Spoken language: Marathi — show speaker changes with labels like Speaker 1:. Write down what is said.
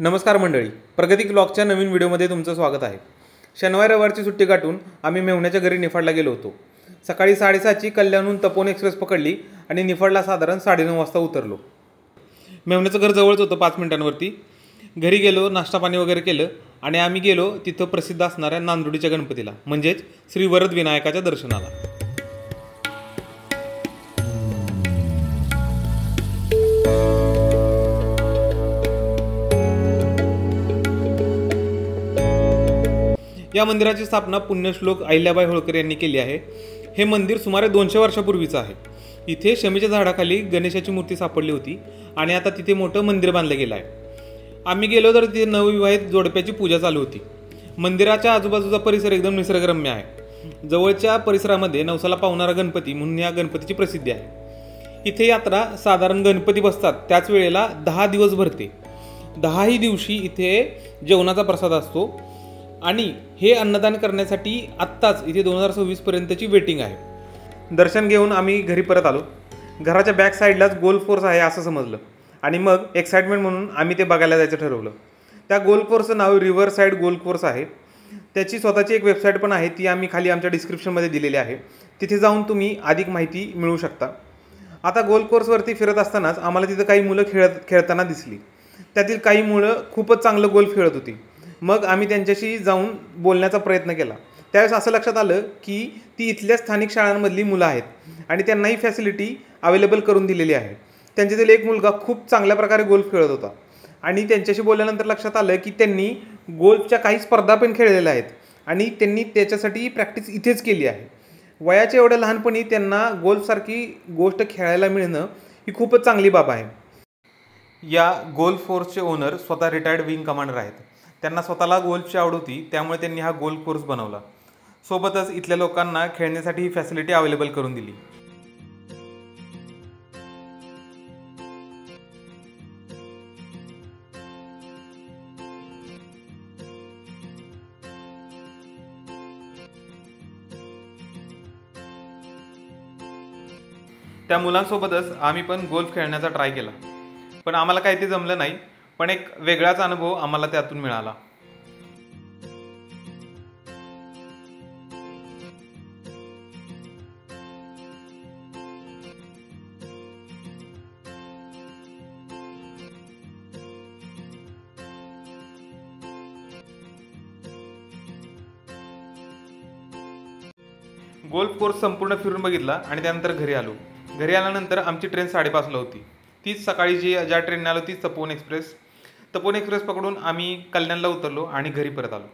Speaker 1: नमस्कार मंडळी, प्रगती ब्लॉगच्या नवीन व्हिडिओमध्ये तुमचं स्वागत आहे। शनिवार रविवारची सुट्टी काढून आम्ही मेहुण्याच्या घरी निफाडला गेलो होतो। सकाळी 7:30ची कल्याणहून तपोवन एक्सप्रेस पकडली आणि निफाडला साधारण 9:30 वाजता उतरलो। मेहुण्याचं घर जवळच होतं, 5 मिनिटांवरती। घरी गेलो, नाश्ता पाणी वगैरे केलं आणि आम्ही गेलो तिथं प्रसिद्ध असणाऱ्या नांदुर्डीच्या गणपतीला, म्हणजेच श्री वरद विनायकाच्या दर्शनाला। या मंदिराची स्थापना पुण्यश्लोक अहिल्याबाई होळकर यांनी केली आहे। हे मंदिर सुमारे 200 वर्षापूर्वीचं आहे। इथे शमीच्या झाडाखाली गणेशाची मूर्ती सापडली होती आणि आता तिथे मोठं मंदिर बांधलं गेलं आहे। आम्ही गेलो तर तिथे नवविवाहित जोडप्याची पूजा चालू होती। मंदिराच्या आजूबाजूचा परिसर एकदम निसर्गरम्य आहे। जवळच्या परिसरामध्ये नवसाला पावणारा गणपती म्हणून या गणपतीची प्रसिद्धी आहे। इथे यात्रा साधारण गणपती बसतात त्याच वेळेला 10 दिवस भरते। 10ही दिवशी इथे जेवणाचा प्रसाद असतो आणि हे अन्नदान करण्यासाठी आत्ताच इथे 2026 पर्यंतची वेटिंग आहे। दर्शन घेऊन आम्ही घरी परत आलो। घराच्या बॅक साईडलाच गोल्फ कोर्स आहे असं समजलं आणि मग एक्साइटमेंट म्हणून आम्ही ते बघायला जायचं ठरवलं। त्या गोल्फ कोर्सचं नाव रिव्हर साईड गोल्फ कोर्स आहे। त्याची स्वतःची एक वेबसाईट पण आहे, ती आम्ही खाली आमच्या डिस्क्रिप्शनमध्ये दिलेली आहे। तिथे जाऊन तुम्ही अधिक माहिती मिळवू शकता। आता गोल्फ कोर्सवरती फिरत असतानाच आम्हाला तिथं काही मुलं खेळताना दिसली। त्यातील काही मुलं खूपच चांगलं गोल्फ खेळत होती। मग आम्ही त्यांच्याशी जाऊन बोलण्याचा प्रयत्न केला। त्यावेळेस असं लक्षात आलं की ती इथल्या स्थानिक शाळांमधली मुलं आहेत आणि त्यांनाही फॅसिलिटी अवेलेबल करून दिलेली आहे। त्यांच्यातील एक मुलगा खूप चांगल्या प्रकारे गोल्फ खेळत होता आणि त्यांच्याशी बोलल्यानंतर लक्षात आलं की त्यांनी गोल्फच्या काही स्पर्धा पण खेळलेल्या आहेत आणि त्यांनी त्याच्यासाठी प्रॅक्टिस इथेच केली आहे। वयाच्या एवढ्या लहानपणी त्यांना गोल्फसारखी गोष्ट खेळायला मिळणं ही खूपच चांगली बाब आहे। या गोल्फ कोर्सचे ओनर स्वतः रिटायर्ड विंग कमांडर आहेत। त्यांना स्वतःला गोल्फची आवड होती, त्यामुळे त्यांनी हा गोल्फ कोर्स बनवला। सोबतच इथल्या लोकांना खेळण्यासाठी ही फॅसिलिटी अवेलेबल करून दिली। त्या मुलांसोबतच आम्ही पण गोल्फ खेळण्याचा ट्राय केला, पण आम्हाला काही ते जमलं नाही। पण एक वेगळाच अनुभव आम्हाला त्यातून मिळाला। गोल्फ कोर्स संपूर्ण फिरून बघितला आणि त्यानंतर घरी आलो। घरी आल्यानंतर आमची ट्रेन 5:30ला होती। तीच सकाळी ज्या ट्रेनने आलो तीच तपोवन एक्सप्रेस पकडून आम्ही कल्याणला उतरलो आणि घरी परत आलो।